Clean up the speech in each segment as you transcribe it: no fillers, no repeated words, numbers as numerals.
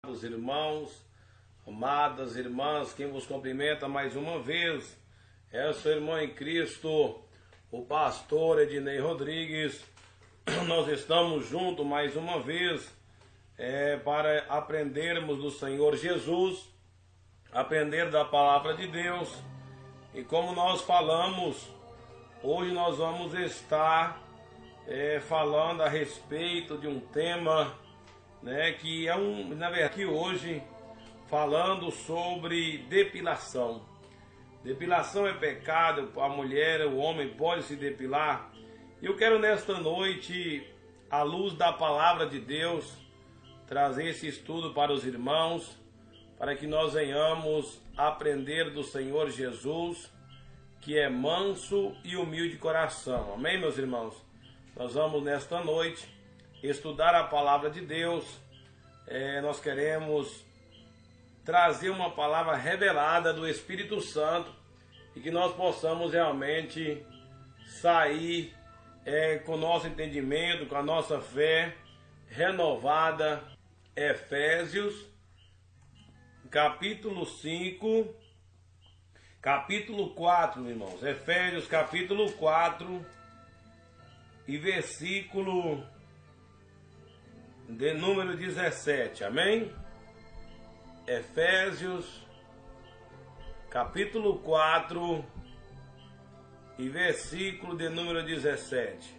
Amados irmãos, amadas irmãs, quem vos cumprimenta mais uma vez é o seu irmão em Cristo, o pastor Ednei Rodrigues. Nós estamos juntos mais uma vez para aprendermos do Senhor Jesus, aprender da palavra de Deus. E como nós falamos, hoje nós vamos estar falando a respeito de um tema, que é na verdade hoje falando sobre depilação. Depilação é pecado, a mulher, o homem pode se depilar. E eu quero nesta noite, à luz da palavra de Deus, trazer esse estudo para os irmãos, para que nós venhamos aprender do Senhor Jesus, que é manso e humilde de coração. Amém, meus irmãos? Nós vamos nesta noite estudar a palavra de Deus. Nós queremos trazer uma palavra revelada do Espírito Santo e que nós possamos realmente sair com o nosso entendimento, com a nossa fé renovada. Efésios, capítulo 5, capítulo 4, irmãos. Efésios, capítulo 4 e versículo de número 17, amém? Efésios, capítulo 4 e versículo de número 17.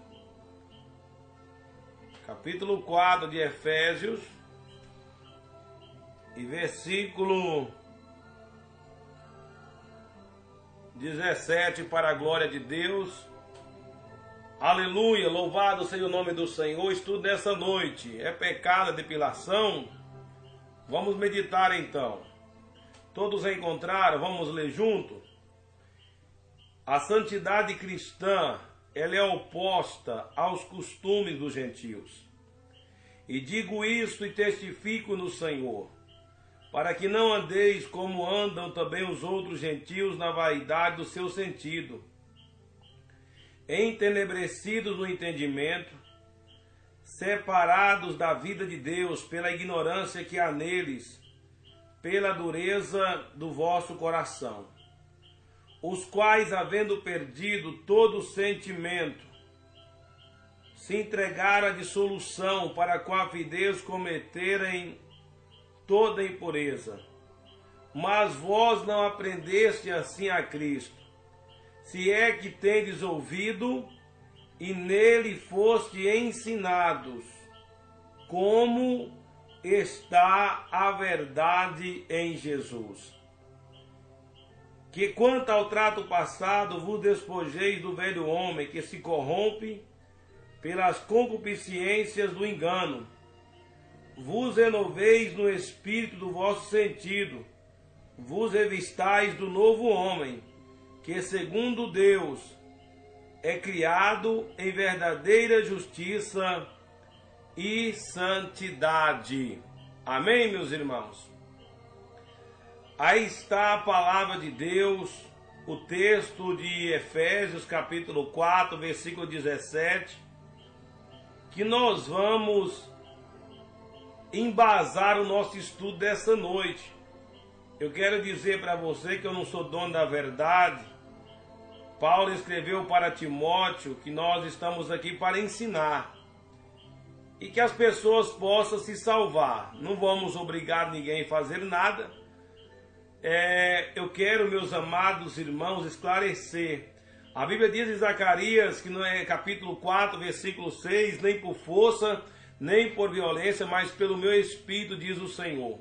Capítulo 4 de Efésios e versículo 17, para a glória de Deus. Aleluia, louvado seja o nome do Senhor. Estudo nessa noite, é pecado a depilação? Vamos meditar então. Todos encontraram? Vamos ler junto? A santidade cristã, ela é oposta aos costumes dos gentios. E digo isto e testifico no Senhor, para que não andeis como andam também os outros gentios na vaidade do seu sentido, entenebrecidos no entendimento, separados da vida de Deus pela ignorância que há neles, pela dureza do vosso coração, os quais, havendo perdido todo o sentimento, se entregaram à dissolução, para com avidez cometerem toda impureza. Mas vós não aprendeste assim a Cristo, se é que tendes ouvido e nele foste ensinados, como está a verdade em Jesus. Que quanto ao trato passado vos despojeis do velho homem que se corrompe pelas concupiscências do engano, vos renoveis no espírito do vosso sentido, vos revistais do novo homem, que segundo Deus é criado em verdadeira justiça e santidade. Amém, meus irmãos? Aí está a palavra de Deus, o texto de Efésios, capítulo 4, versículo 17, que nós vamos embasar o nosso estudo dessa noite. Eu quero dizer para você que eu não sou dono da verdade. Paulo escreveu para Timóteo que nós estamos aqui para ensinar e que as pessoas possam se salvar. Não vamos obrigar ninguém a fazer nada. Eu quero, meus amados irmãos, esclarecer. A Bíblia diz em Zacarias, que no capítulo 4, versículo 6, nem por força, nem por violência, mas pelo meu Espírito, diz o Senhor.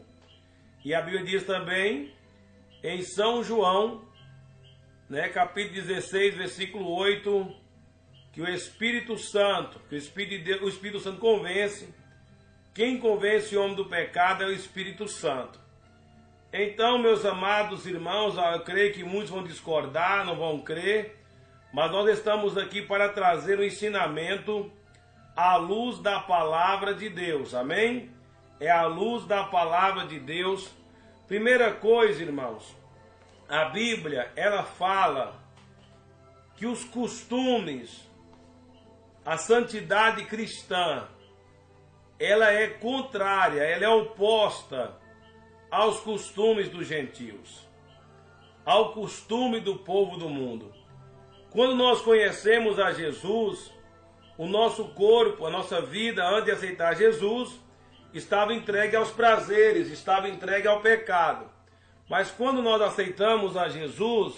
E a Bíblia diz também em São João, capítulo 16, versículo 8, que o Espírito Santo, que o Espírito Santo convence. Quem convence o homem do pecado é o Espírito Santo. Então, meus amados irmãos, eu creio que muitos vão discordar, não vão crer, mas nós estamos aqui para trazer o ensinamento à luz da palavra de Deus, amém? É a luz da palavra de Deus. Primeira coisa, irmãos, a Bíblia, ela fala que os costumes, a santidade cristã, ela é contrária, ela é oposta aos costumes dos gentios, ao costume do povo do mundo. Quando nós conhecemos a Jesus, o nosso corpo, a nossa vida, antes de aceitar Jesus, estava entregue aos prazeres, estava entregue ao pecado. Mas quando nós aceitamos a Jesus,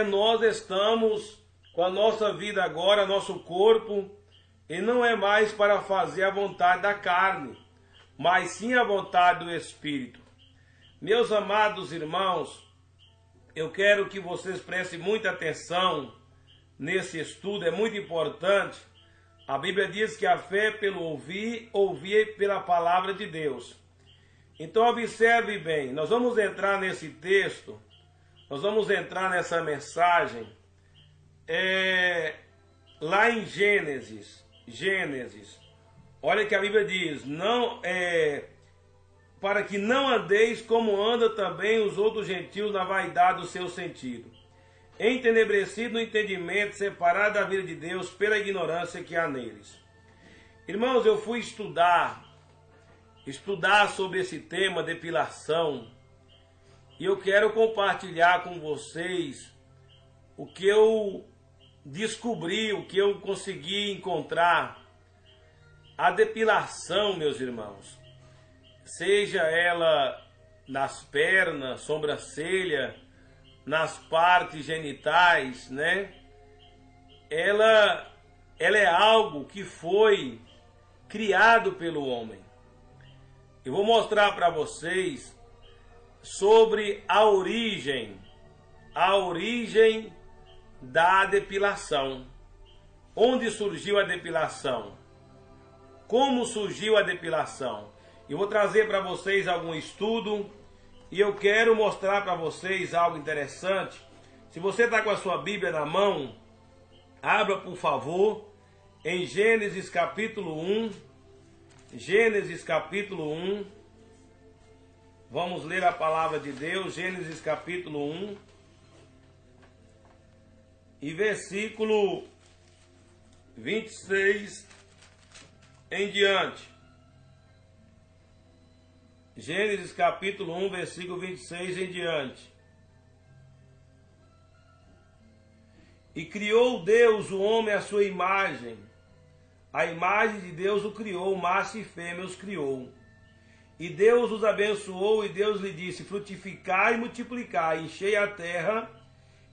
nós estamos com a nossa vida agora, nosso corpo, e não é mais para fazer a vontade da carne, mas sim a vontade do Espírito. Meus amados irmãos, eu quero que vocês prestem muita atenção nesse estudo, é muito importante. A Bíblia diz que a fé é pelo ouvir, ouvir pela palavra de Deus. Então observe bem, nós vamos entrar nesse texto, nós vamos entrar nessa mensagem, lá em Gênesis. Olha que a Bíblia diz, para que não andeis como andam também os outros gentios na vaidade do seu sentido, entenebrecido no entendimento, separado da vida de Deus pela ignorância que há neles. Irmãos, eu fui estudar sobre esse tema, depilação, e eu quero compartilhar com vocês o que eu descobri, o que eu consegui encontrar. A depilação, meus irmãos, seja ela nas pernas, sobrancelha, nas partes genitais, né? Ela é algo que foi criado pelo homem. Eu vou mostrar para vocês sobre a origem da depilação. Onde surgiu a depilação? Como surgiu a depilação? Eu vou trazer para vocês algum estudo e eu quero mostrar para vocês algo interessante. Se você está com a sua Bíblia na mão, abra por favor em Gênesis capítulo 1. Gênesis capítulo 1. Vamos ler a palavra de Deus, Gênesis capítulo 1. E versículo 26 em diante. Gênesis capítulo 1, versículo 26 em diante. E criou Deus o homem à sua imagem. A imagem de Deus o criou, macho e fêmea os criou. E Deus os abençoou, e Deus lhe disse: frutificai e multiplicai, enchei a terra,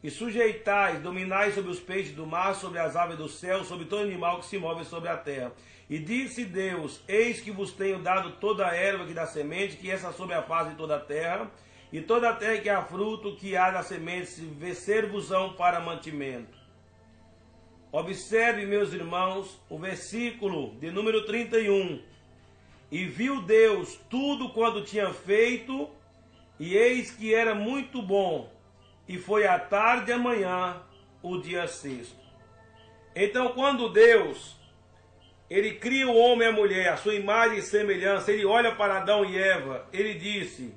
e sujeitais, dominai sobre os peixes do mar, sobre as aves do céu, sobre todo animal que se move sobre a terra. E disse Deus: eis que vos tenho dado toda a erva que dá semente, que essa sobre a face de toda a terra, e toda a terra que há fruto, que há da semente, ser-vos-ão para mantimento. Observe, meus irmãos, o versículo de número 31. E viu Deus tudo quanto tinha feito, e eis que era muito bom. E foi à tarde e amanhã o dia sexto. Então, quando Deus, ele cria o homem e a mulher, a sua imagem e semelhança, ele olha para Adão e Eva, ele disse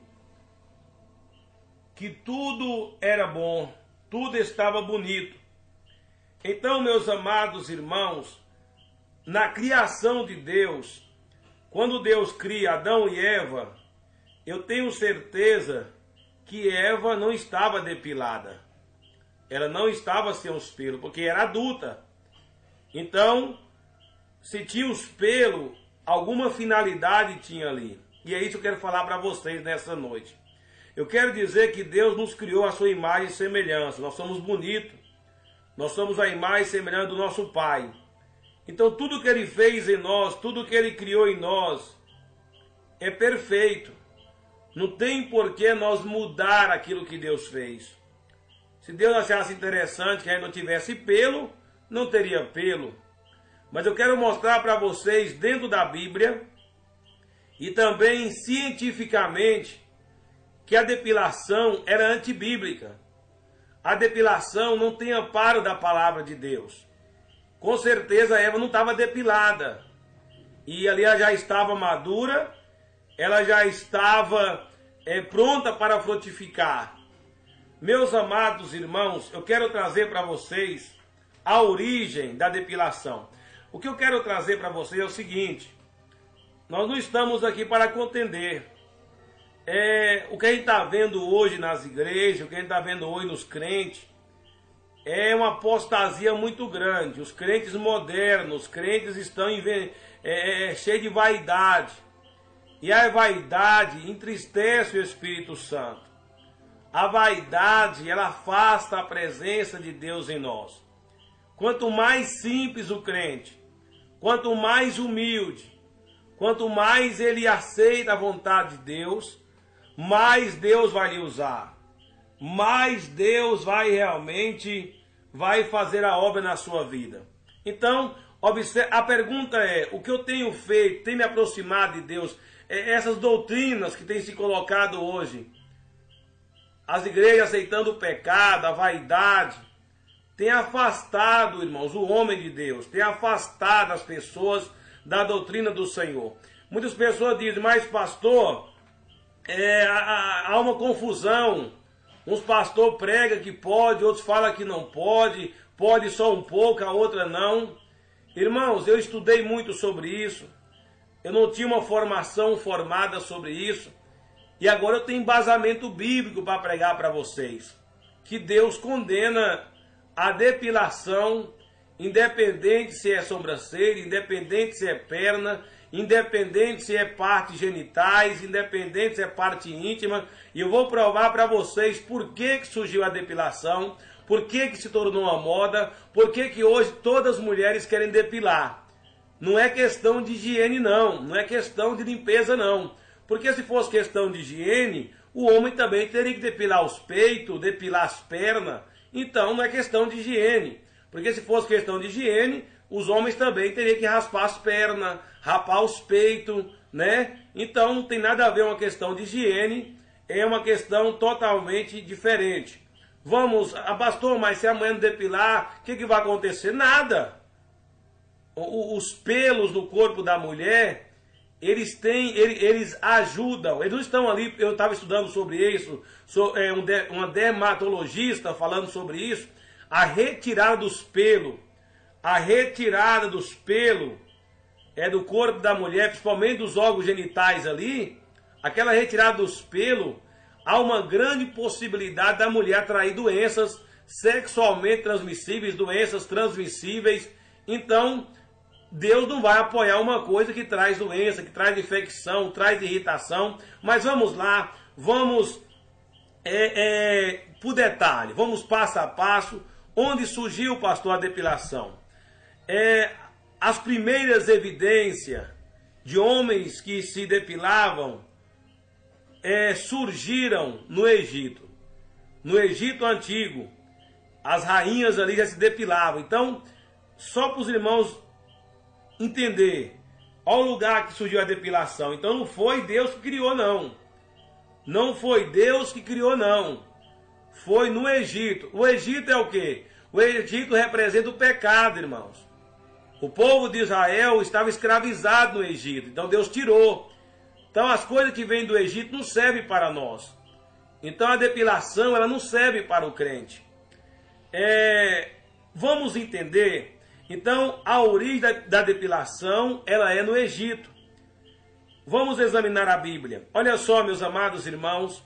que tudo era bom, tudo estava bonito. Então, meus amados irmãos, na criação de Deus, quando Deus cria Adão e Eva, eu tenho certeza que Eva não estava depilada. Ela não estava sem os pelos, porque era adulta. Então, se tinha os pelos, alguma finalidade tinha ali. E é isso que eu quero falar para vocês nessa noite. Eu quero dizer que Deus nos criou a sua imagem e semelhança. Nós somos bonitos. Nós somos a imagem e semelhança do nosso Pai. Então, tudo que Ele fez em nós, tudo que Ele criou em nós, é perfeito. Não tem por que nós mudar aquilo que Deus fez. Se Deus achasse interessante que a gente não tivesse pelo, não teria pelo. Mas eu quero mostrar para vocês, dentro da Bíblia, e também cientificamente, que a depilação era antibíblica. A depilação não tem amparo da palavra de Deus. Com certeza Eva não estava depilada. E ali ela já estava madura, ela já estava pronta para frutificar. Meus amados irmãos, eu quero trazer para vocês a origem da depilação. O que eu quero trazer para vocês é o seguinte: nós não estamos aqui para contender. O que a gente está vendo hoje nas igrejas, o que a gente está vendo hoje nos crentes, é uma apostasia muito grande. Os crentes modernos, os crentes estão cheios de vaidade. E a vaidade entristece o Espírito Santo. A vaidade, ela afasta a presença de Deus em nós. Quanto mais simples o crente, quanto mais humilde, quanto mais ele aceita a vontade de Deus, mais Deus vai lhe usar. Mais Deus vai fazer a obra na sua vida. Então, a pergunta é, o que eu tenho feito, tem me aproximado de Deus? Essas doutrinas que têm se colocado hoje, as igrejas aceitando o pecado, a vaidade, tem afastado, irmãos, o homem de Deus, tem afastado as pessoas da doutrina do Senhor. Muitas pessoas dizem, mas pastor, há uma confusão. Uns pastores pregam que pode, outros falam que não pode, pode só um pouco, a outra não. Irmãos, eu estudei muito sobre isso, eu não tinha uma formação formada sobre isso, e agora eu tenho embasamento bíblico para pregar para vocês, que Deus condena a depilação, independente se é sobrancelha, independente se é perna, independente se é partes genitais, independente se é parte íntima, e eu vou provar para vocês por que surgiu a depilação, por que se tornou uma moda, por que hoje todas as mulheres querem depilar. Não é questão de higiene não, não é questão de limpeza não, porque se fosse questão de higiene, o homem também teria que depilar os peitos, depilar as pernas, então não é questão de higiene, porque se fosse questão de higiene, os homens também teriam que raspar as pernas, rapar os peitos, né? Então não tem nada a ver uma questão de higiene, é uma questão totalmente diferente. Pastor, mas se amanhã não depilar, o que vai acontecer? Nada. Os pelos no corpo da mulher, eles ajudam, eles não estão ali, eu estava estudando sobre isso, uma dermatologista falando sobre isso, a retirada dos pelos do corpo da mulher, principalmente dos órgãos genitais ali, aquela retirada dos pelos, há uma grande possibilidade da mulher atrair doenças sexualmente transmissíveis, doenças transmissíveis. Então, Deus não vai apoiar uma coisa que traz doença, que traz infecção, traz irritação. Mas vamos lá, vamos por detalhe, vamos passo a passo. Onde surgiu, pastor, a depilação? As primeiras evidências de homens que se depilavam surgiram no Egito. No Egito antigo, as rainhas ali já se depilavam. Então, só para os irmãos entender, olha o lugar que surgiu a depilação. Então não foi Deus que criou, não. Não foi Deus que criou, não. Foi no Egito. O Egito é o quê? O Egito representa o pecado, irmãos. O povo de Israel estava escravizado no Egito, então Deus tirou. Então as coisas que vêm do Egito não servem para nós. Então a depilação, ela não serve para o crente. Vamos entender. Então a origem da depilação, ela é no Egito. Vamos examinar a Bíblia. Olha só, meus amados irmãos.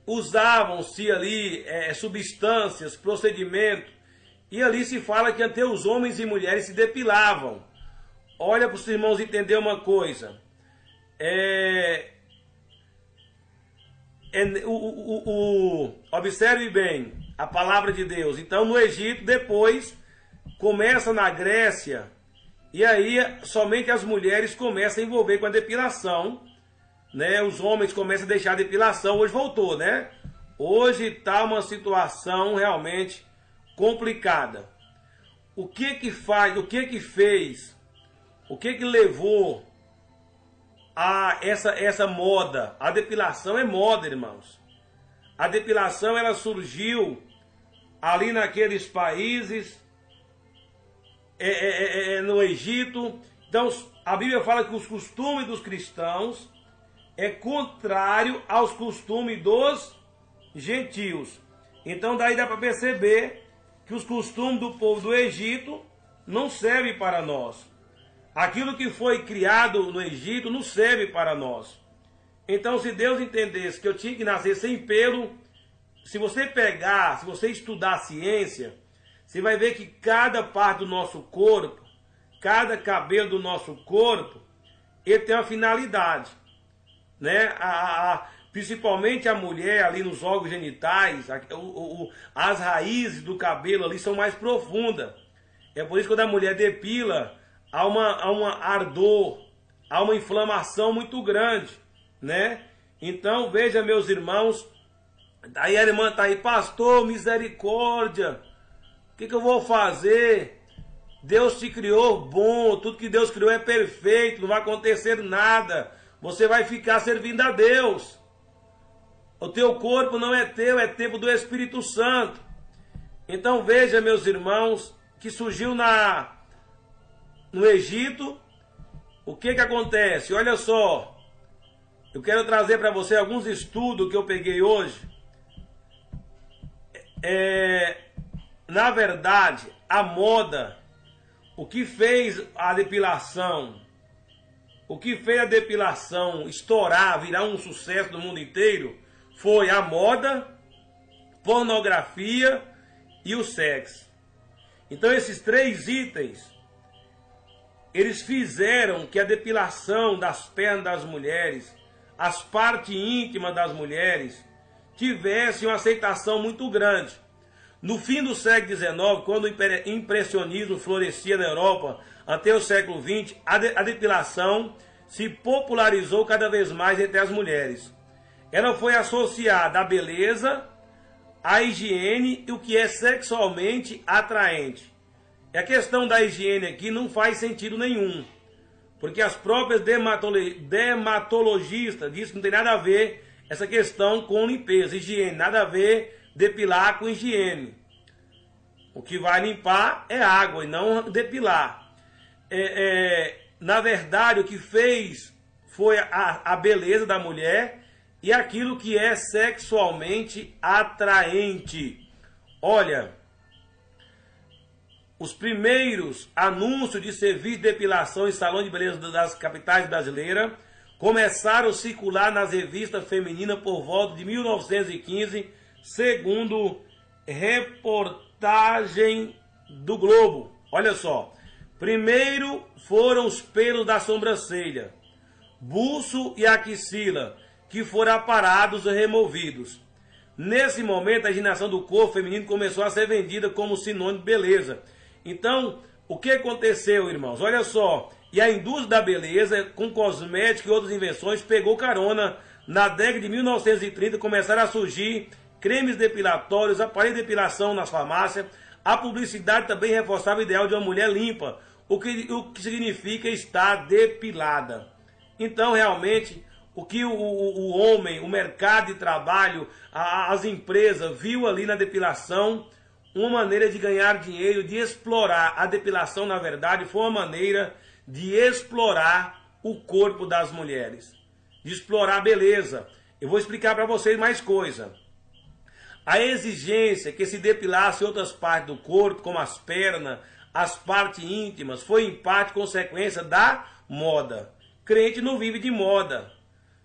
Usavam-se ali substâncias, procedimentos. E ali se fala que até os homens e mulheres se depilavam. Olha para os irmãos entenderem uma coisa. Observe bem a palavra de Deus. Então no Egito, depois começa na Grécia. E aí somente as mulheres começam a envolver com a depilação. Né? Os homens começam a deixar a depilação. Hoje voltou, né? Hoje está uma situação realmente complicada. O que fez, o que levou a essa moda? A depilação é moda, irmãos. A depilação, ela surgiu ali naqueles países, no Egito. Então a Bíblia fala que os costumes dos cristãos é contrário aos costumes dos gentios. Então daí dá para perceber que os costumes do povo do Egito não servem para nós. Aquilo que foi criado no Egito não serve para nós. Então, se Deus entendesse que eu tinha que nascer sem pelo, se você pegar, se você estudar a ciência, você vai ver que cada parte do nosso corpo, cada cabelo do nosso corpo, ele tem uma finalidade, né? Principalmente a mulher ali nos órgãos genitais, as raízes do cabelo ali são mais profundas. É por isso que quando a mulher depila, há uma ardor, há uma inflamação muito grande, né? Então, veja, meus irmãos, aí a irmã está aí, pastor, misericórdia, o que eu vou fazer? Deus te criou bom, tudo que Deus criou é perfeito, não vai acontecer nada, você vai ficar servindo a Deus. O teu corpo não é teu, é tempo do Espírito Santo. Então veja, meus irmãos, que surgiu no Egito, o que acontece? Olha só, eu quero trazer para você alguns estudos que eu peguei hoje. Na verdade, a moda, o que fez a depilação estourar, virar um sucesso no mundo inteiro, foi a moda, pornografia e o sexo. Então esses três itens, eles fizeram que a depilação das pernas das mulheres, as partes íntimas das mulheres, tivesse uma aceitação muito grande. No fim do século XIX, quando o impressionismo florescia na Europa, até o século XX, a depilação se popularizou cada vez mais entre as mulheres. Ela foi associada à beleza, à higiene e o que é sexualmente atraente. E a questão da higiene aqui não faz sentido nenhum, porque as próprias dermatologistas dizem que não tem nada a ver essa questão com limpeza, higiene, nada a ver depilar com higiene. O que vai limpar é água e não depilar. Na verdade, o que fez foi a beleza da mulher e aquilo que é sexualmente atraente. Olha, os primeiros anúncios de serviço de depilação em salão de beleza das capitais brasileiras começaram a circular nas revistas femininas por volta de 1915, segundo reportagem do Globo. Olha só, primeiro foram os pelos da sobrancelha, buço e axila, que foram aparados e removidos. Nesse momento, a higienização do corpo feminino começou a ser vendida como sinônimo de beleza. Então, o que aconteceu, irmãos? Olha só, e a indústria da beleza, com cosméticos e outras invenções, pegou carona. Na década de 1930, começaram a surgir cremes depilatórios, aparelhos de depilação nas farmácias. A publicidade também reforçava o ideal de uma mulher limpa, o que significa estar depilada. Então, realmente, o que o homem, o mercado de trabalho, as empresas, viu ali na depilação uma maneira de ganhar dinheiro, de explorar. A depilação, na verdade, foi uma maneira de explorar o corpo das mulheres, de explorar a beleza. Eu vou explicar para vocês mais coisa. A exigência que se depilasse outras partes do corpo, como as pernas, as partes íntimas, foi em parte consequência da moda. Crente não vive de moda,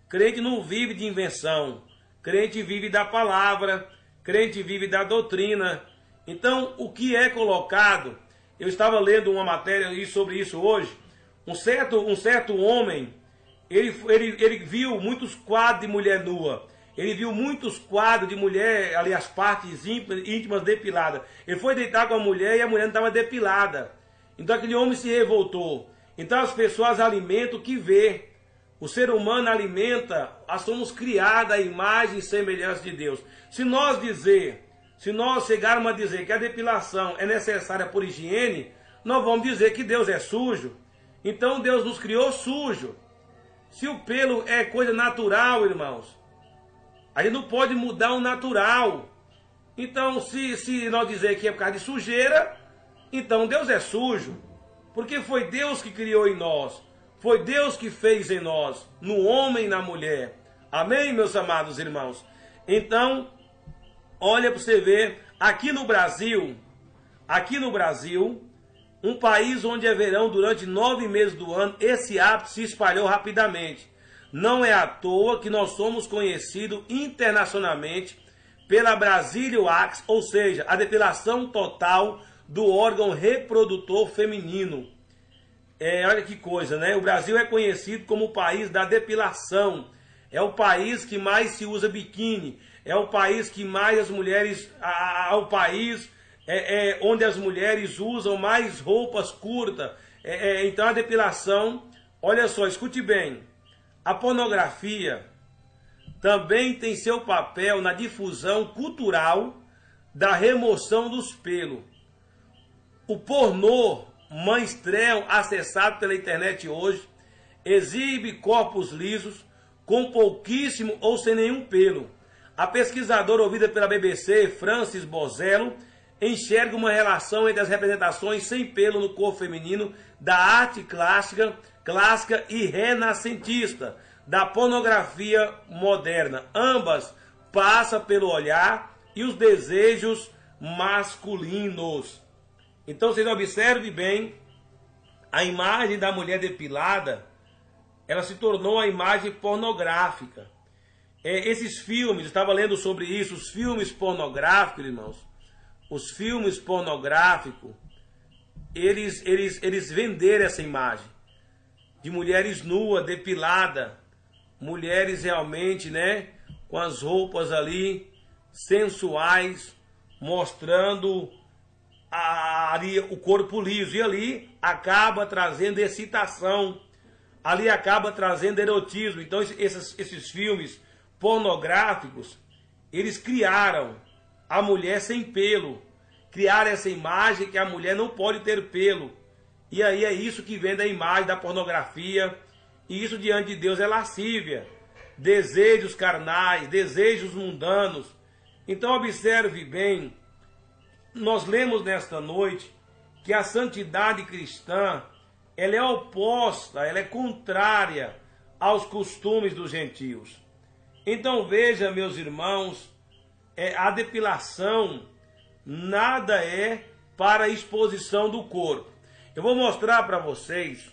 crente não vive de invenção, crente vive da palavra, crente vive da doutrina. Então, o que é colocado, eu estava lendo uma matéria sobre isso hoje, um certo homem, ele viu muitos quadros de mulher nua, ele viu muitos quadros de mulher, ali as partes íntimas depiladas. Ele foi deitar com a mulher e a mulher não estava depilada. Então aquele homem se revoltou. Então as pessoas alimentam o que vê. O ser humano alimenta, somos criados à imagem e semelhança de Deus. Se nós chegarmos a dizer que a depilação é necessária por higiene, nós vamos dizer que Deus é sujo. Então Deus nos criou sujo. Se o pelo é coisa natural, irmãos, a gente não pode mudar o natural. Então, se nós dizer que é por causa de sujeira, então Deus é sujo. Porque foi Deus que criou em nós. Foi Deus que fez em nós, no homem e na mulher. Amém, meus amados irmãos? Então, olha para você ver, aqui no Brasil, Um país onde é verão durante 9 meses do ano, esse hábito se espalhou rapidamente. Não é à toa que nós somos conhecidos internacionalmente pela Brazilian Wax, ou seja, a depilação total do órgão reprodutor feminino. Olha que coisa, né? O Brasil é conhecido como o país da depilação. É o país que mais se usa biquíni. É o país que mais as mulheres... o país onde as mulheres usam mais roupas curtas. Então a depilação... Olha só, escute bem. A pornografia também tem seu papel na difusão cultural da remoção dos pelos. O pornô mainstream acessado pela internet hoje exibe corpos lisos com pouquíssimo ou sem nenhum pelo. A pesquisadora ouvida pela BBC, Frances Bozello, enxerga uma relação entre as representações sem pelo no corpo feminino da arte clássica e renascentista, da pornografia moderna. Ambas passam pelo olhar e os desejos masculinos. Então vocês observem bem, a imagem da mulher depilada, ela se tornou a imagem pornográfica. Esses filmes, eu estava lendo sobre isso, os filmes pornográficos, irmãos, os filmes pornográficos, eles venderam essa imagem de mulheres nuas, depiladas, mulheres realmente, né, com as roupas ali sensuais, mostrando ali o corpo liso, e ali acaba trazendo excitação, ali acaba trazendo erotismo. Então esses filmes pornográficos, eles criaram a mulher sem pelo, criaram essa imagem que a mulher não pode ter pelo, e aí é isso que vem da imagem da pornografia, e isso diante de Deus é lascívia, desejos carnais, desejos mundanos. Então observe bem, nós lemos nesta noite que a santidade cristã, ela é oposta, ela é contrária aos costumes dos gentios. Então veja, meus irmãos, a depilação nada é para a exposição do corpo. Eu vou mostrar para vocês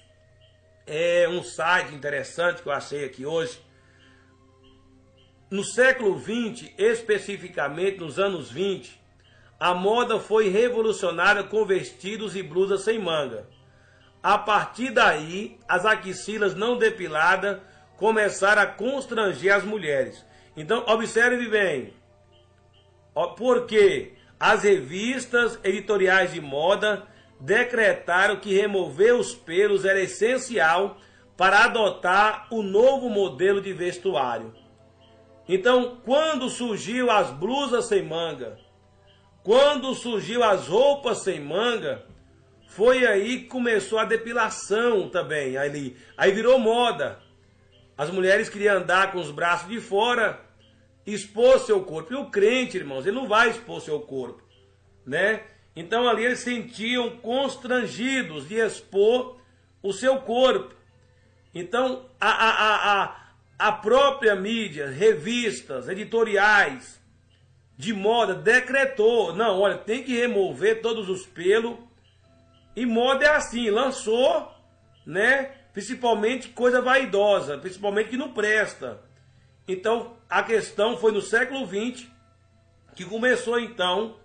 um site interessante que eu achei aqui hoje. No século XX, especificamente nos anos 20, a moda foi revolucionária com vestidos e blusas sem manga. A partir daí, as axilas não depiladas começaram a constranger as mulheres. Então, observe bem, porque as revistas editoriais de moda decretaram que remover os pelos era essencial para adotar o novo modelo de vestuário. Então, quando surgiu as blusas sem manga, quando surgiu as roupas sem manga, foi aí que começou a depilação também. Aí virou moda. As mulheres queriam andar com os braços de fora, expor seu corpo. E o crente, irmãos, ele não vai expor seu corpo, né? Então ali eles sentiam constrangidos de expor o seu corpo. Então a própria mídia, revistas, editoriais de moda decretou, não, olha, tem que remover todos os pelos. E moda é assim, lançou, né? Principalmente coisa vaidosa, principalmente que não presta. Então a questão foi no século XX que começou então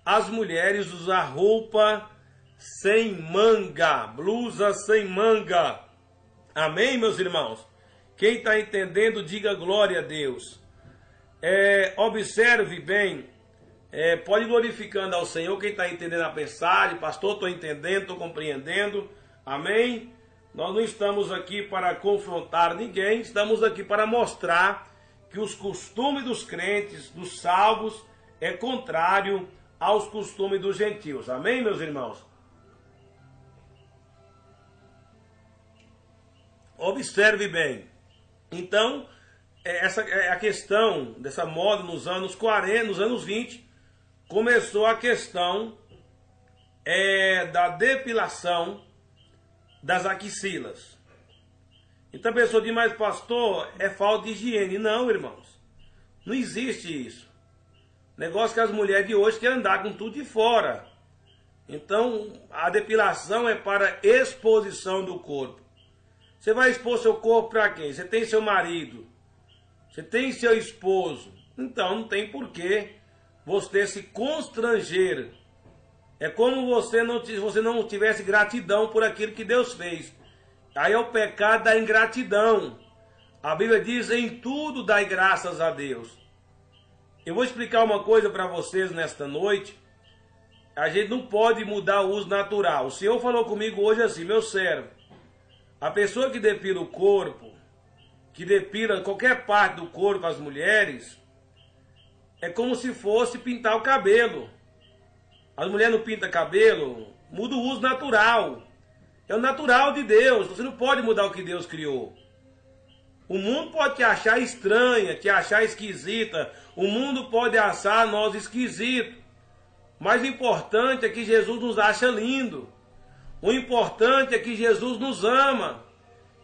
as mulheres usar roupa sem manga, blusa sem manga. Amém, meus irmãos? Quem está entendendo, diga glória a Deus. Observe bem, pode ir glorificando ao Senhor. Quem está entendendo a mensagem, pastor, estou entendendo, estou compreendendo. Amém? Nós não estamos aqui para confrontar ninguém, estamos aqui para mostrar que os costumes dos crentes, dos salvos, é contrário aos costumes dos gentios. Amém, meus irmãos? Observe bem. Então, essa é a questão dessa moda nos anos 40, nos anos 20, começou a questão da depilação das axilas. Então a pessoa diz, mas pastor, é falta de higiene. Não, irmãos, não existe isso. Negócio que as mulheres de hoje querem andar com tudo de fora. Então, a depilação é para exposição do corpo. Você vai expor seu corpo para quem? Você tem seu marido, você tem seu esposo. Então, não tem porquê você se constranger. É como você não tivesse gratidão por aquilo que Deus fez. Aí é o pecado da ingratidão. A Bíblia diz: em tudo dai graças a Deus. Eu vou explicar uma coisa para vocês nesta noite. A gente não pode mudar o uso natural. O Senhor falou comigo hoje assim: meu servo, a pessoa que depila o corpo, que depila qualquer parte do corpo, as mulheres, é como se fosse pintar o cabelo. As mulheres não pintam cabelo, muda o uso natural. É o natural de Deus. Você não pode mudar o que Deus criou. O mundo pode te achar estranha, te achar esquisita. O mundo pode achar nós esquisitos. Mas o importante é que Jesus nos acha lindo. O importante é que Jesus nos ama.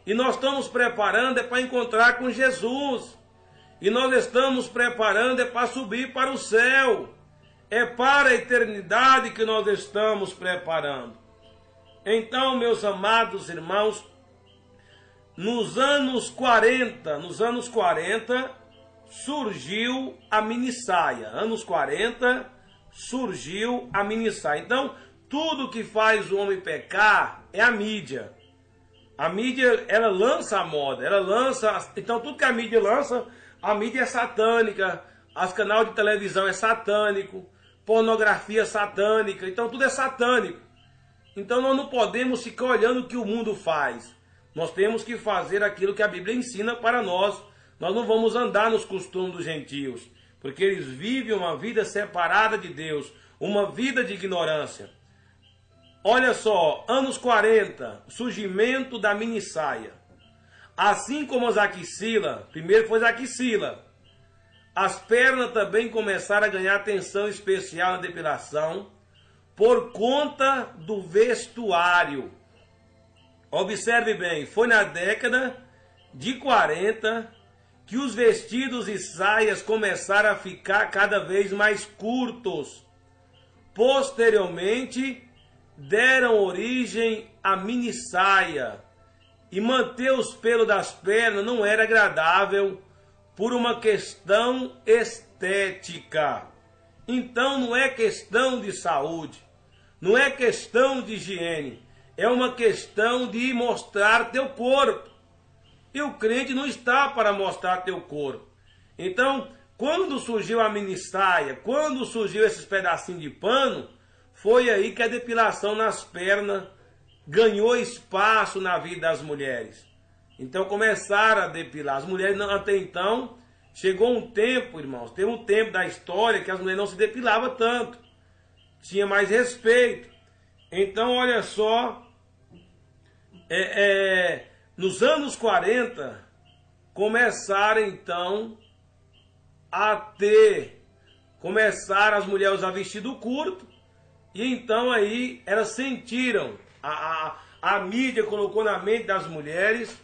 E nós estamos preparando para encontrar com Jesus. E nós estamos preparando para subir para o céu. É para a eternidade que nós estamos preparando. Então, meus amados irmãos, nos anos 40, surgiu a minissaia. Anos 40, surgiu a minissaia. Então, tudo que faz o homem pecar é a mídia. A mídia, ela lança a moda, então tudo que a mídia lança, a mídia é satânica, os canais de televisão é satânico, pornografia satânica, então tudo é satânico. Então nós não podemos ficar olhando o que o mundo faz. Nós temos que fazer aquilo que a Bíblia ensina para nós. Nós não vamos andar nos costumes dos gentios, porque eles vivem uma vida separada de Deus, uma vida de ignorância. Olha só, anos 40, surgimento da minissaia. Assim como as axilas, primeiro foi as axilas, as pernas também começaram a ganhar atenção especial na depilação por conta do vestuário. Observe bem, foi na década de 40 que os vestidos e saias começaram a ficar cada vez mais curtos. Posteriormente, deram origem à minissaia. E manter os pelos das pernas não era agradável por uma questão estética. Então não é questão de saúde, não é questão de higiene, é uma questão de mostrar teu corpo. E o crente não está para mostrar teu corpo. Então, quando surgiu a minissaia, quando surgiu esses pedacinhos de pano, foi aí que a depilação nas pernas ganhou espaço na vida das mulheres. Então começaram a depilar. As mulheres até então, chegou um tempo, irmãos, teve um tempo da história que as mulheres não se depilavam tanto. Tinha mais respeito. Então, olha só, nos anos 40, começaram então começaram as mulheres a usar vestido curto, e então aí elas sentiram, a mídia colocou na mente das mulheres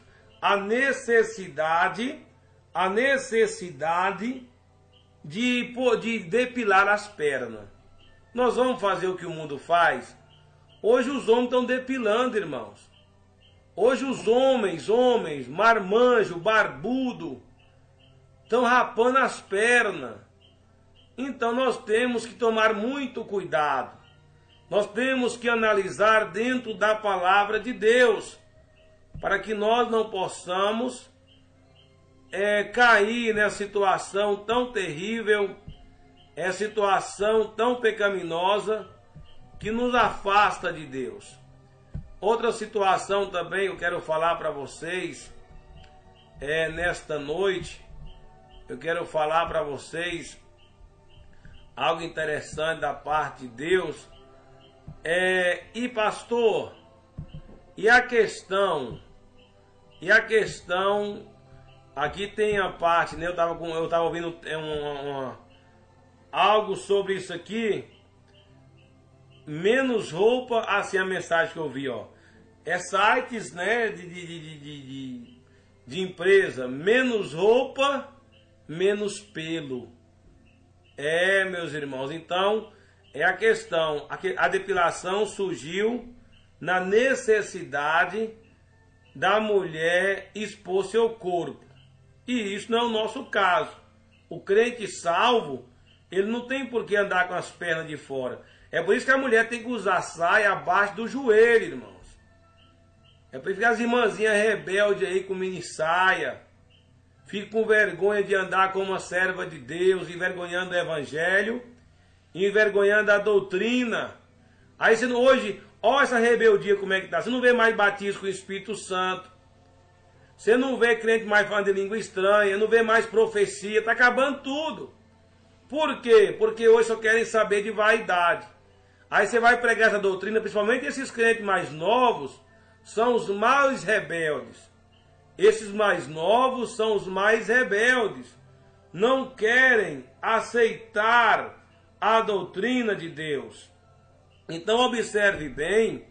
a necessidade de depilar as pernas. Nós vamos fazer o que o mundo faz? Hoje os homens estão depilando, irmãos. Hoje os homens, marmanjo, barbudo, estão rapando as pernas. Então nós temos que tomar muito cuidado. Nós temos que analisar dentro da palavra de Deus, para que nós não possamos cair nessa situação tão terrível, situação tão pecaminosa, que nos afasta de Deus. Outra situação também eu quero falar para vocês, nesta noite, eu quero falar para vocês algo interessante da parte de Deus. E pastor, e a questão, aqui tem a parte, né? Eu estava ouvindo algo sobre isso aqui, menos roupa, assim a mensagem que eu vi, ó, sites, né, de empresa, menos roupa, menos pelo. Meus irmãos, então, é a questão, a depilação surgiu na necessidade da mulher expor seu corpo. E isso não é o nosso caso. O crente salvo, ele não tem por que andar com as pernas de fora. É por isso que a mulher tem que usar saia abaixo do joelho, irmãos. É por isso que as irmãzinhas rebeldes aí com mini saia ficam com vergonha de andar como uma serva de Deus, envergonhando o evangelho, envergonhando a doutrina. Aí você não, hoje, olha essa rebeldia como é que tá. Você não vê mais batismo com o Espírito Santo. Você não vê crente mais falando de língua estranha, não vê mais profecia, tá acabando tudo. Por quê? Porque hoje só querem saber de vaidade. Aí você vai pregar essa doutrina, principalmente esses crentes mais novos, são os mais rebeldes. Esses mais novos são os mais rebeldes. Não querem aceitar a doutrina de Deus. Então observe bem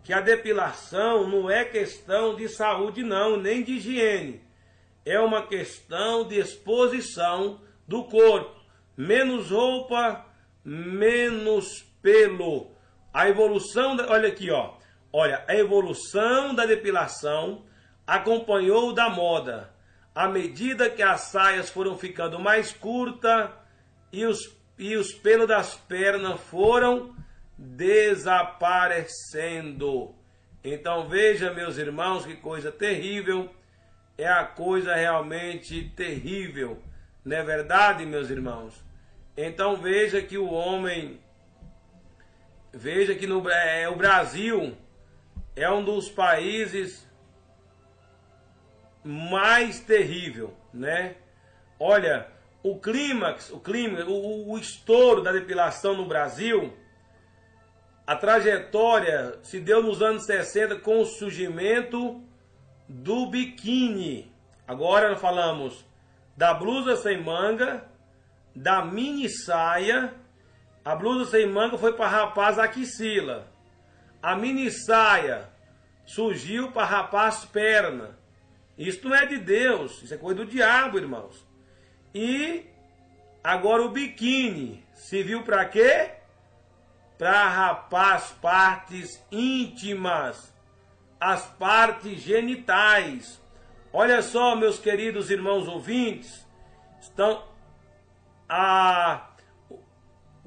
que a depilação não é questão de saúde não, nem de higiene. É uma questão de exposição do corpo. Menos roupa, menos pelo. A evolução, olha aqui, ó. Olha, a evolução da depilação acompanhou da moda. À medida que as saias foram ficando mais curtas e os pelos das pernas foram desaparecendo. Então veja, meus irmãos, que coisa terrível. É a coisa realmente terrível. Não é verdade, meus irmãos? Então veja que o homem... Veja que o Brasil é um dos países mais terrível, né? Olha, o estouro da depilação no Brasil, a trajetória se deu nos anos 60 com o surgimento do biquíni. Agora nós falamos da blusa sem manga, da mini saia. A blusa sem manga foi para rapaz a axila. A mini saia surgiu para rapar as pernas. Isso não é de Deus, isso é coisa do diabo, irmãos. E agora o biquíni serviu para quê? Para rapar as partes íntimas, as partes genitais. Olha só, meus queridos irmãos ouvintes,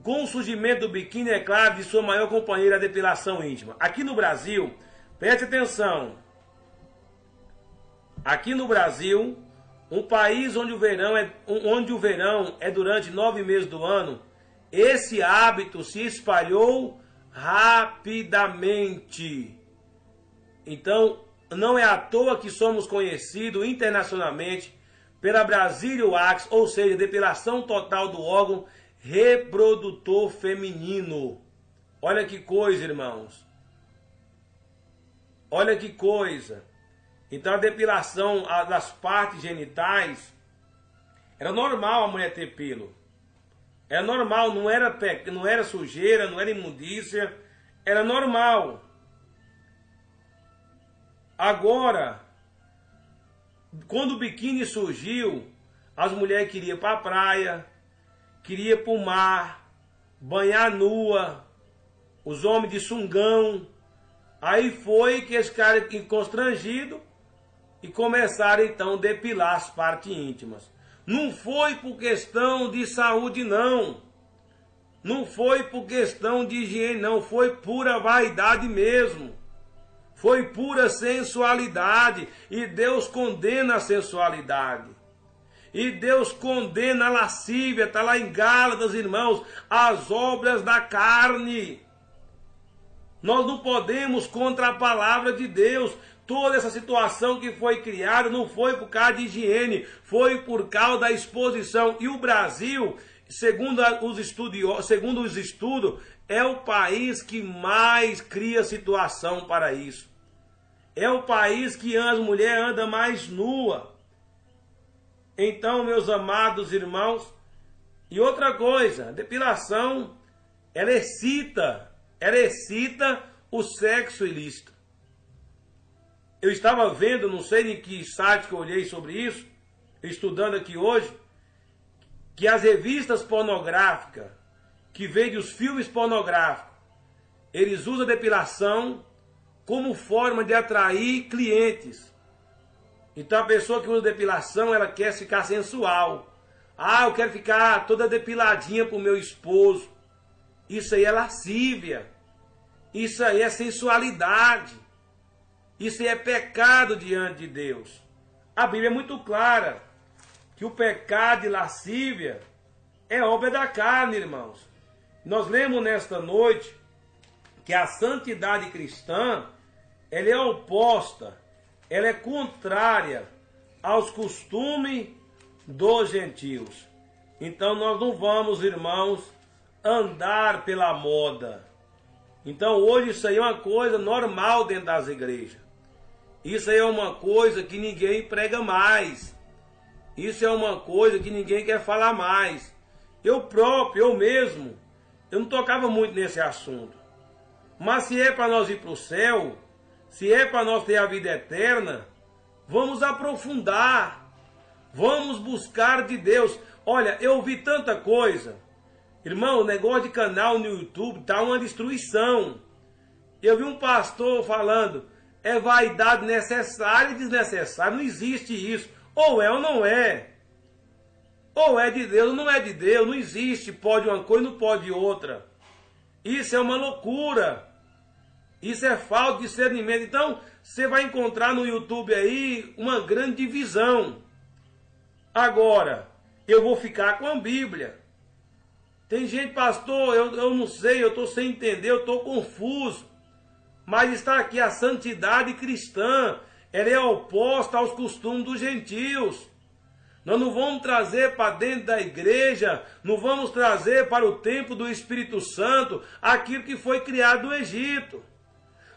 com o surgimento do biquíni, é claro, de sua maior companheira, a depilação íntima. Aqui no Brasil, preste atenção, aqui no Brasil, um país onde o verão é durante 9 meses do ano, esse hábito se espalhou rapidamente. Então, não é à toa que somos conhecidos internacionalmente pela Brazilian Wax, ou seja, depilação total do órgão reprodutor feminino. Olha que coisa, irmãos. Olha que coisa. Então a depilação das partes genitais, era normal a mulher ter pelo. Era normal, não era sujeira, não era imundícia, era normal. Agora, quando o biquíni surgiu, as mulheres queriam ir para a praia, queriam ir para o mar, banhar nua, os homens de sungão. Aí foi que eles ficaram constrangidos e começaram então a depilar as partes íntimas. Não foi por questão de saúde, não. Não foi por questão de higiene, não. Foi pura vaidade mesmo. Foi pura sensualidade. E Deus condena a sensualidade. E Deus condena a lascívia. Está lá em Gálatas, irmãos. As obras da carne. Nós não podemos contra a palavra de Deus. Toda essa situação que foi criada não foi por causa de higiene, foi por causa da exposição. E o Brasil, segundo os estudos, é o país que mais cria situação para isso. É o país que as mulheres andam mais nua. Então, meus amados irmãos, e outra coisa, a depilação, ela excita o sexo ilícito. Eu estava vendo, não sei em que site que eu olhei sobre isso, estudando aqui hoje, que as revistas pornográficas que vende os filmes pornográficos, eles usam a depilação como forma de atrair clientes. Então a pessoa que usa depilação, ela quer ficar sensual. Ah, eu quero ficar toda depiladinha pro meu esposo. Isso aí é lascívia. Isso aí é sensualidade. Isso aí é pecado diante de Deus. A Bíblia é muito clara que o pecado de lascívia é obra da carne, irmãos. Nós lemos nesta noite que a santidade cristã, ela é oposta, ela é contrária aos costumes dos gentios. Então nós não vamos, irmãos, andar pela moda. Então hoje isso aí é uma coisa normal dentro das igrejas. Isso aí é uma coisa que ninguém prega mais. Isso é uma coisa que ninguém quer falar mais. Eu mesmo, eu não tocava muito nesse assunto. Mas se é para nós ir para o céu, se é para nós ter a vida eterna, vamos aprofundar. Vamos buscar de Deus. Olha, eu ouvi tanta coisa. Irmão, o negócio de canal no YouTube está uma destruição. Eu vi um pastor falando, é vaidade necessária e desnecessária. Não existe isso. Ou é ou não é. Ou é de Deus ou não é de Deus. Não existe. Pode uma coisa e não pode outra. Isso é uma loucura. Isso é falta de discernimento. Então, você vai encontrar no YouTube aí uma grande divisão. Agora, eu vou ficar com a Bíblia. Tem gente, pastor, eu não sei, eu estou sem entender, eu estou confuso. Mas está aqui a santidade cristã. Ela é oposta aos costumes dos gentios. Nós não vamos trazer para dentro da igreja, não vamos trazer para o templo do Espírito Santo aquilo que foi criado no Egito.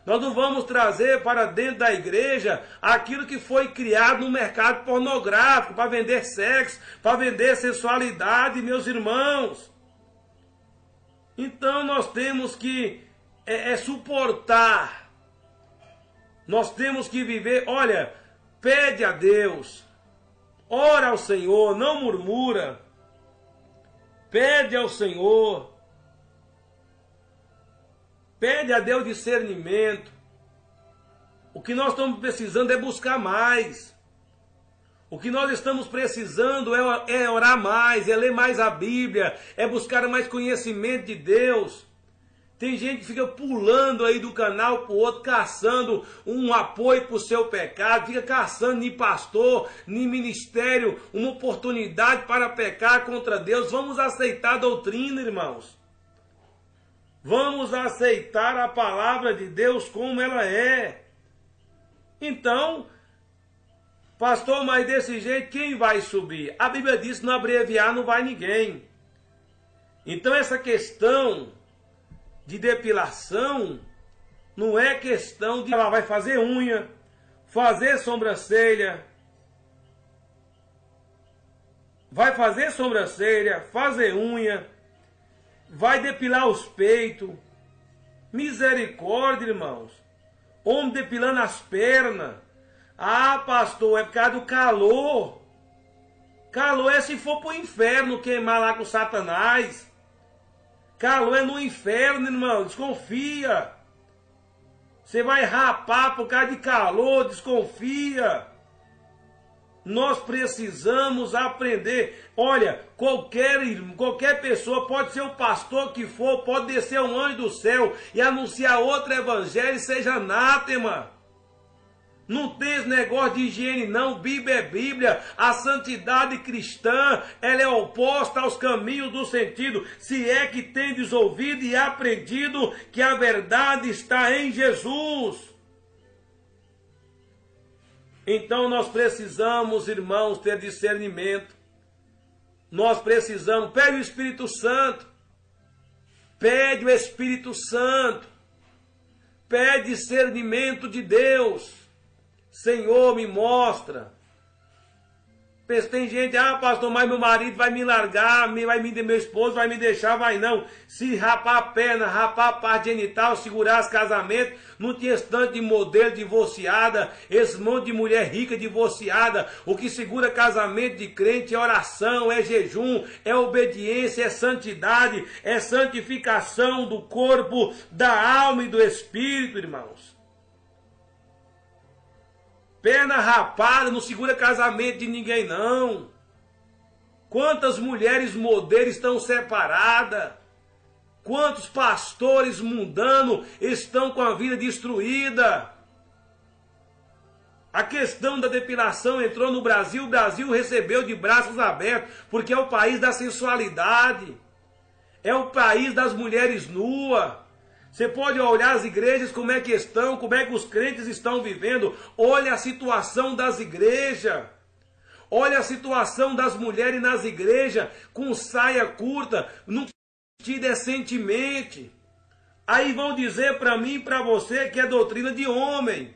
Nós não vamos trazer para dentro da igreja aquilo que foi criado no mercado pornográfico, para vender sexo, para vender sensualidade, meus irmãos. Então nós temos que suportar. Nós temos que viver, olha, pede a Deus, ora ao Senhor, não murmura. Pede ao Senhor. Pede a Deus discernimento. O que nós estamos precisando é buscar mais. O que nós estamos precisando é orar mais, é ler mais a Bíblia, é buscar mais conhecimento de Deus. Tem gente que fica pulando aí do canal para o outro, caçando um apoio para o seu pecado, fica caçando nem pastor, nem ministério, uma oportunidade para pecar contra Deus. Vamos aceitar a doutrina, irmãos. Vamos aceitar a palavra de Deus como ela é. Então, pastor, mas desse jeito quem vai subir? A Bíblia diz que no abreviar não vai ninguém. Então essa questão de depilação não é questão de ela vai fazer unha, fazer sobrancelha, fazer unha, vai depilar os peitos. Misericórdia, irmãos. Homem depilando as pernas. Ah, pastor, é por causa do calor. Calor é se for para o inferno queimar lá com Satanás. Calor é no inferno, irmão. Desconfia. Você vai rapar por causa de calor. Desconfia. Nós precisamos aprender. Olha, qualquer pessoa, pode ser o pastor que for, pode descer um anjo do céu e anunciar outro evangelho e seja anátema. Não tem esse negócio de higiene não, Bíblia é Bíblia. A santidade cristã, ela é oposta aos caminhos do sentido. Se é que tendes ouvido e aprendido que a verdade está em Jesus. Então nós precisamos, irmãos, ter discernimento. Nós precisamos, pede o Espírito Santo. Pede o Espírito Santo. Pede discernimento de Deus. Senhor, me mostra. Tem gente, pastor, mas meu marido vai me largar, meu esposo vai me deixar, vai não. Se rapar a perna, rapar a parte genital, segurar os casamentos, não tinha esse tanto de modelo divorciada, esse monte de mulher rica divorciada. O que segura casamento de crente é oração, é jejum, é obediência, é santidade, é santificação do corpo, da alma e do espírito, irmãos. Perna rapada não segura casamento de ninguém, não. Quantas mulheres modelos estão separadas? Quantos pastores mundanos estão com a vida destruída? A questão da depilação entrou no Brasil, o Brasil recebeu de braços abertos, porque é o país da sensualidade. É o país das mulheres nuas. Você pode olhar as igrejas, como é que estão, como é que os crentes estão vivendo. Olha a situação das igrejas. Olha a situação das mulheres nas igrejas, com saia curta, não vestir decentemente. Aí vão dizer para mim e para você que é doutrina de homem.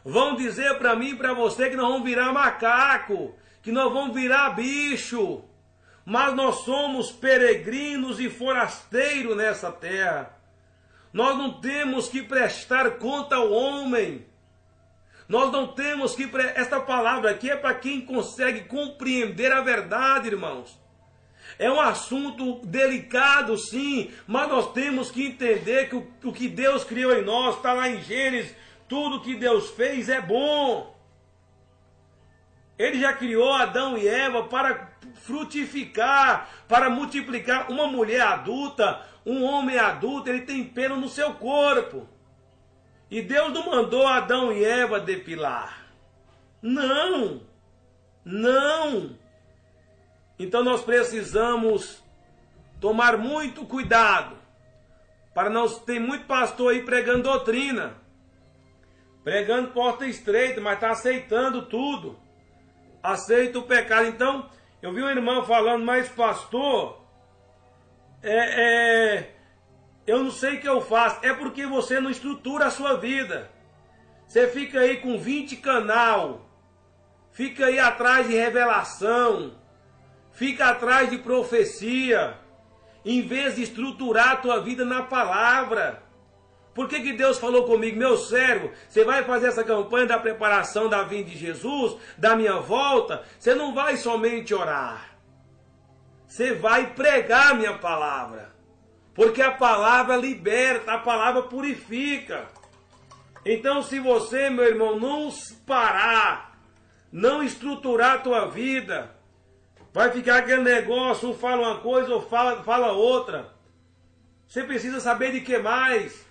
Vão dizer para mim e para você que nós vamos virar macaco, que nós vamos virar bicho. Mas nós somos peregrinos e forasteiros nessa terra. Nós não temos que prestar conta ao homem. Nós não temos que... Esta palavra aqui é para quem consegue compreender a verdade, irmãos. É um assunto delicado, sim, mas nós temos que entender que o que Deus criou em nós, está lá em Gênesis, tudo que Deus fez é bom. Ele já criou Adão e Eva para frutificar, para multiplicar. Uma mulher adulta, um homem adulto, ele tem pelo no seu corpo. E Deus não mandou Adão e Eva depilar. Não. Não. Então nós precisamos tomar muito cuidado. Para não ter muito pastor aí pregando doutrina. Pregando porta estreita, mas está aceitando tudo. Aceita o pecado. Então, eu vi um irmão falando, mas pastor, eu não sei o que eu faço. É porque você não estrutura a sua vida. Você fica aí com 20 canal, fica aí atrás de revelação, fica atrás de profecia, em vez de estruturar a tua vida na palavra. Por que Deus falou comigo, meu servo, você vai fazer essa campanha da preparação da vinda de Jesus, da minha volta, você não vai somente orar. Você vai pregar a minha palavra. Porque a palavra liberta, a palavra purifica. Então se você, meu irmão, não parar, não estruturar a tua vida, vai ficar aquele negócio, um fala uma coisa ou fala outra. Você precisa saber de que mais?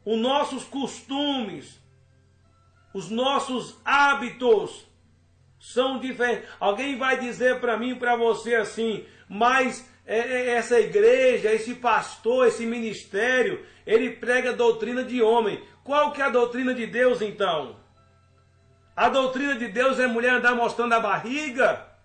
Os nossos costumes, os nossos hábitos são diferentes. Alguém vai dizer para mim e para você assim, mas essa igreja, esse pastor, esse ministério, ele prega doutrina de homem. Qual que é a doutrina de Deus então? A doutrina de Deus é mulher andar mostrando a barriga?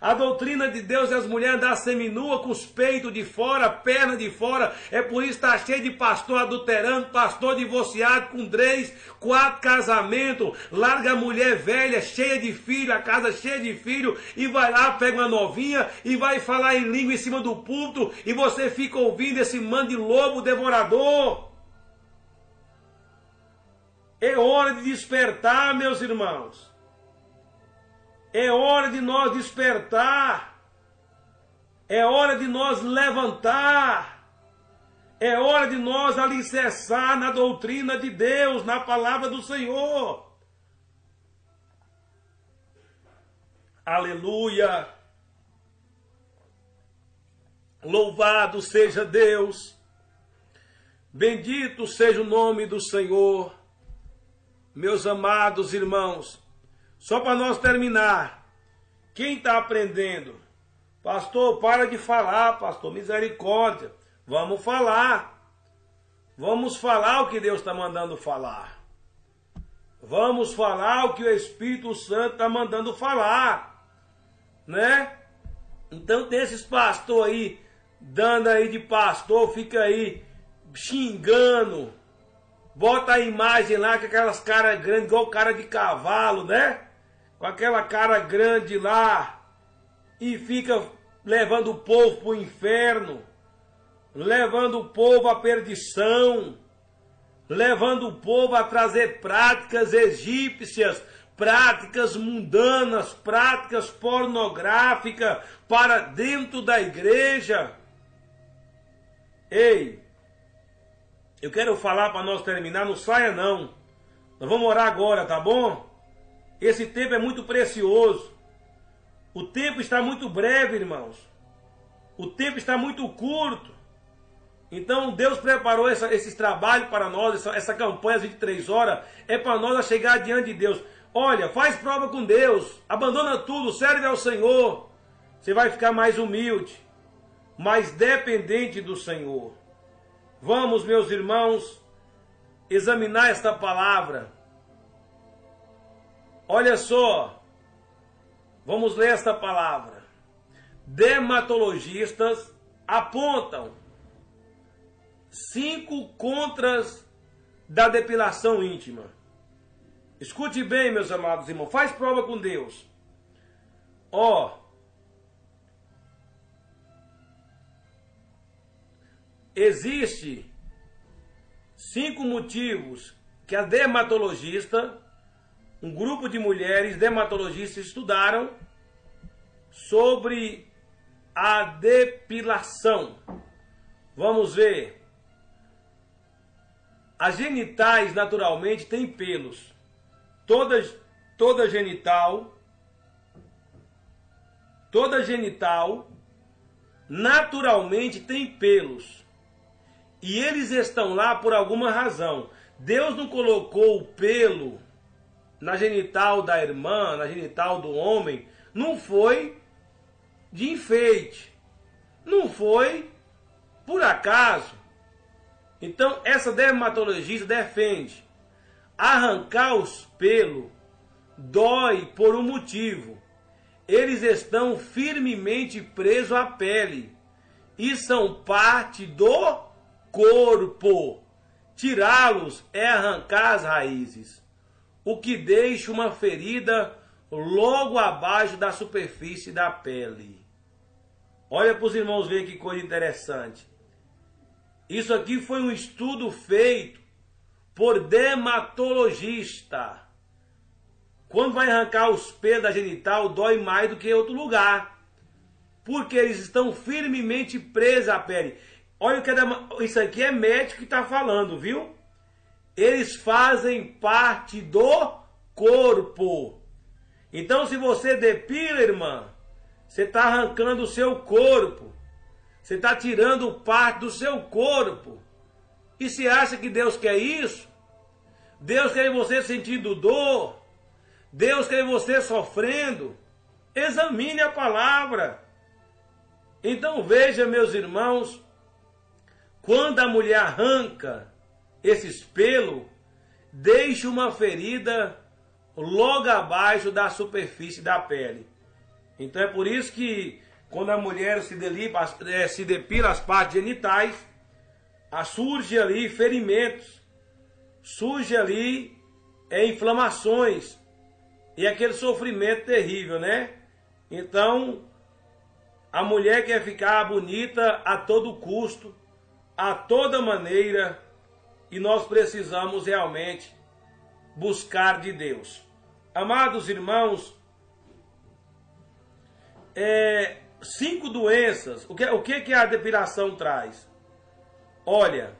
A doutrina de Deus é as mulheres andar seminua com os peitos de fora, perna de fora. É por isso que está cheio de pastor adulterando, pastor divorciado com 3, 4 casamentos. Larga a mulher velha, cheia de filho, a casa cheia de filho, e vai lá, pega uma novinha e vai falar em língua em cima do púlpito, e você fica ouvindo esse mano de lobo devorador. É hora de despertar, meus irmãos. É hora de nós despertar. É hora de nós levantar. É hora de nós alicerçar na doutrina de Deus, na palavra do Senhor. Aleluia. Louvado seja Deus. Bendito seja o nome do Senhor. Meus amados irmãos, só para nós terminar, quem está aprendendo? Pastor, para de falar, pastor, misericórdia. Vamos falar. Vamos falar o que Deus está mandando falar. Vamos falar o que o Espírito Santo está mandando falar. Né? Então tem esses pastores aí, dando aí de pastor, fica aí xingando. Bota a imagem lá com aquelas caras grandes, igual cara de cavalo, né? com aquela cara grande lá e fica levando o povo para o inferno, levando o povo à perdição, levando o povo a trazer práticas egípcias, práticas mundanas, práticas pornográficas para dentro da igreja. Ei, eu quero falar para nós terminar, não saia não. Nós vamos orar agora, tá bom? Esse tempo é muito precioso. O tempo está muito breve, irmãos. O tempo está muito curto. Então Deus preparou esse trabalho para nós, essa campanha às 23 horas, é para nós chegar diante de Deus. Olha, faz prova com Deus, abandona tudo, serve ao Senhor. Você vai ficar mais humilde, mais dependente do Senhor. Vamos, meus irmãos, examinar esta palavra. Olha só, vamos ler esta palavra. Dermatologistas apontam 5 contras da depilação íntima. Escute bem, meus amados irmãos, faz prova com Deus. Existe 5 motivos que a dermatologista, um grupo de mulheres dermatologistas estudaram sobre a depilação. Vamos ver. As genitais naturalmente têm pelos. Toda genital naturalmente tem pelos. E eles estão lá por alguma razão. Deus não colocou o pelo na genital da irmã, na genital do homem, não foi de enfeite. Não foi por acaso. Então, essa dermatologista defende: arrancar os pelos dói por um motivo. Eles estão firmemente presos à pele e são parte do corpo. Tirá-los é arrancar as raízes, o que deixa uma ferida logo abaixo da superfície da pele. Olha para os irmãos verem que coisa interessante. Isso aqui foi um estudo feito por dermatologista. Quando vai arrancar os pelos da genital, dói mais do que em outro lugar, porque eles estão firmemente presos à pele. Olha o que isso aqui é médico que está falando, viu? Eles fazem parte do corpo. Então, se você depila, irmã, você está arrancando o seu corpo. Você está tirando parte do seu corpo. E se acha que Deus quer isso? Deus quer você sentindo dor. Deus quer você sofrendo. Examine a palavra. Então veja, meus irmãos, quando a mulher arranca esses pelos, deixa uma ferida logo abaixo da superfície da pele. Então é por isso que quando a mulher se depila as partes genitais, surge ali ferimentos, surge ali inflamações e aquele sofrimento terrível, né? Então a mulher quer ficar bonita a todo custo, a toda maneira, e nós precisamos realmente buscar de Deus. Amados irmãos, 5 doenças. O que a depilação traz? Olha,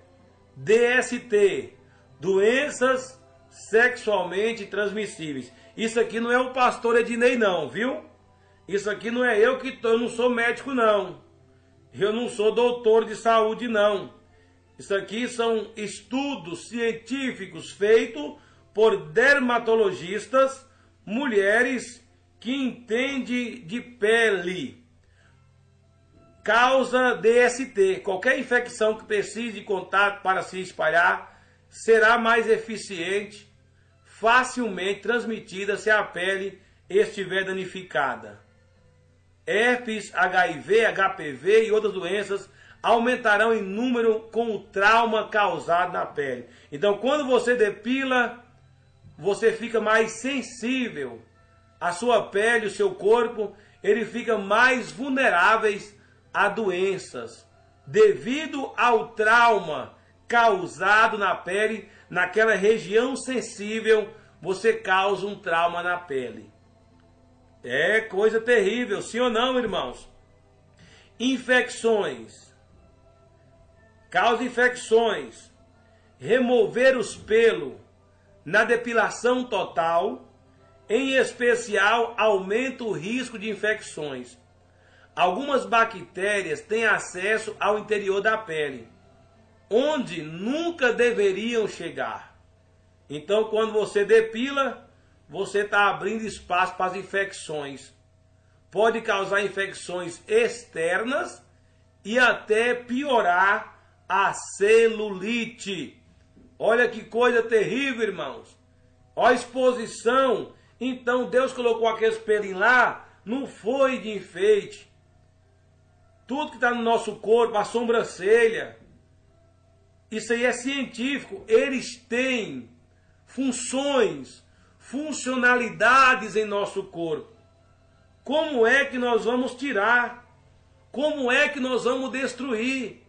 DST, doenças sexualmente transmissíveis. Isso aqui não é o pastor Ednei não, viu? Isso aqui não é eu não sou médico não. Eu não sou doutor de saúde não. Isso aqui são estudos científicos feitos por dermatologistas, mulheres que entendem de pele. Causa DST. Qualquer infecção que precise de contato para se espalhar será mais eficiente, facilmente transmitida se a pele estiver danificada. Herpes, HIV, HPV e outras doenças aumentarão em número com o trauma causado na pele. Então, quando você depila, você fica mais sensível a sua pele, o seu corpo, ele fica mais vulneráveis a doenças, devido ao trauma causado na pele, naquela região sensível, você causa um trauma na pele. É coisa terrível, sim ou não, irmãos? Infecções. Causa infecções. Remover os pelos na depilação total, em especial, aumenta o risco de infecções. Algumas bactérias têm acesso ao interior da pele, onde nunca deveriam chegar. Então, quando você depila, você está abrindo espaço para as infecções. Pode causar infecções externas e até piorar a celulite. Olha que coisa terrível, irmãos. Olha a exposição. Então, Deus colocou aqueles pelinhos lá, não foi de enfeite. Tudo que está no nosso corpo, a sobrancelha, isso aí é científico. Eles têm funções, funcionalidades em nosso corpo. Como é que nós vamos tirar? Como é que nós vamos destruir?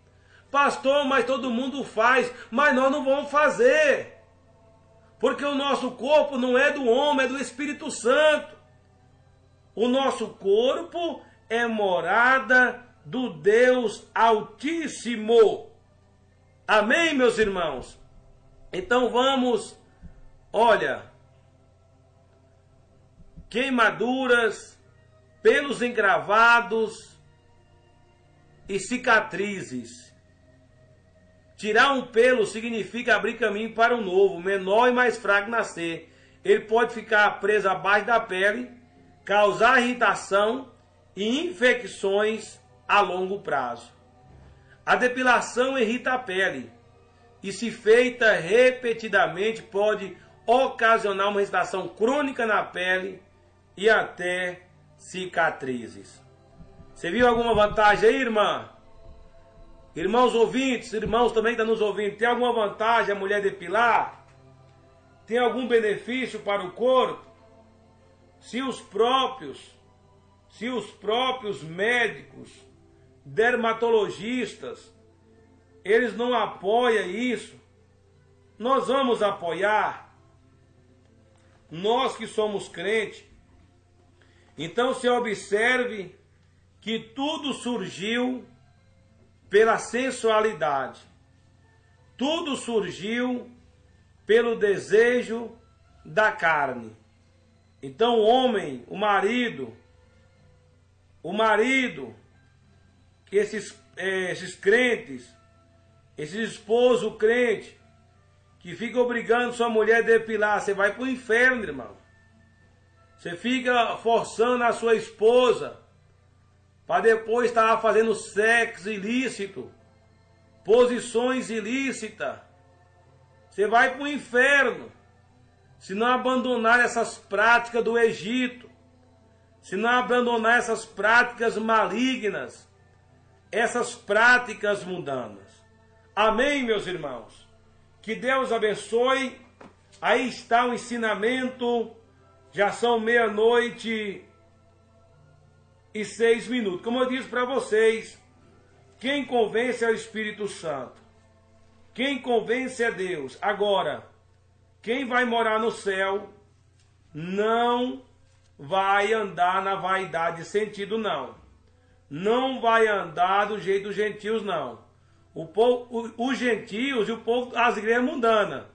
Pastor, mas todo mundo faz, mas nós não vamos fazer. Porque o nosso corpo não é do homem, é do Espírito Santo. O nosso corpo é morada do Deus Altíssimo. Amém, meus irmãos? Então vamos, olha, queimaduras, pelos encravados e cicatrizes. Tirar um pelo significa abrir caminho para um novo, menor e mais fraco nascer. Ele pode ficar preso abaixo da pele, causar irritação e infecções a longo prazo. A depilação irrita a pele e, se feita repetidamente, pode ocasionar uma irritação crônica na pele e até cicatrizes. Você viu alguma vantagem aí, irmã? Irmãos ouvintes, irmãos também estão nos ouvindo, tem alguma vantagem a mulher depilar? Tem algum benefício para o corpo? Se os próprios médicos, dermatologistas, eles não apoiam isso, nós vamos apoiar. Nós que somos crentes. Então se observe que tudo surgiu pela sensualidade. Tudo surgiu pelo desejo da carne. Então o homem, o marido, esses crentes, esses esposos crentes, que ficam obrigando sua mulher a depilar, você vai para o inferno, irmão. Você fica forçando a sua esposa para depois estar fazendo sexo ilícito, posições ilícitas. Você vai para o inferno se não abandonar essas práticas do Egito, se não abandonar essas práticas malignas, essas práticas mundanas. Amém, meus irmãos? Que Deus abençoe. Aí está o ensinamento. Já são 00:06. Como eu disse para vocês, quem convence é o Espírito Santo. Quem convence é Deus. Agora, quem vai morar no céu não vai andar na vaidade de sentido, não. Não vai andar do jeito dos gentios, não. Os gentios e o povo, as igrejas mundanas.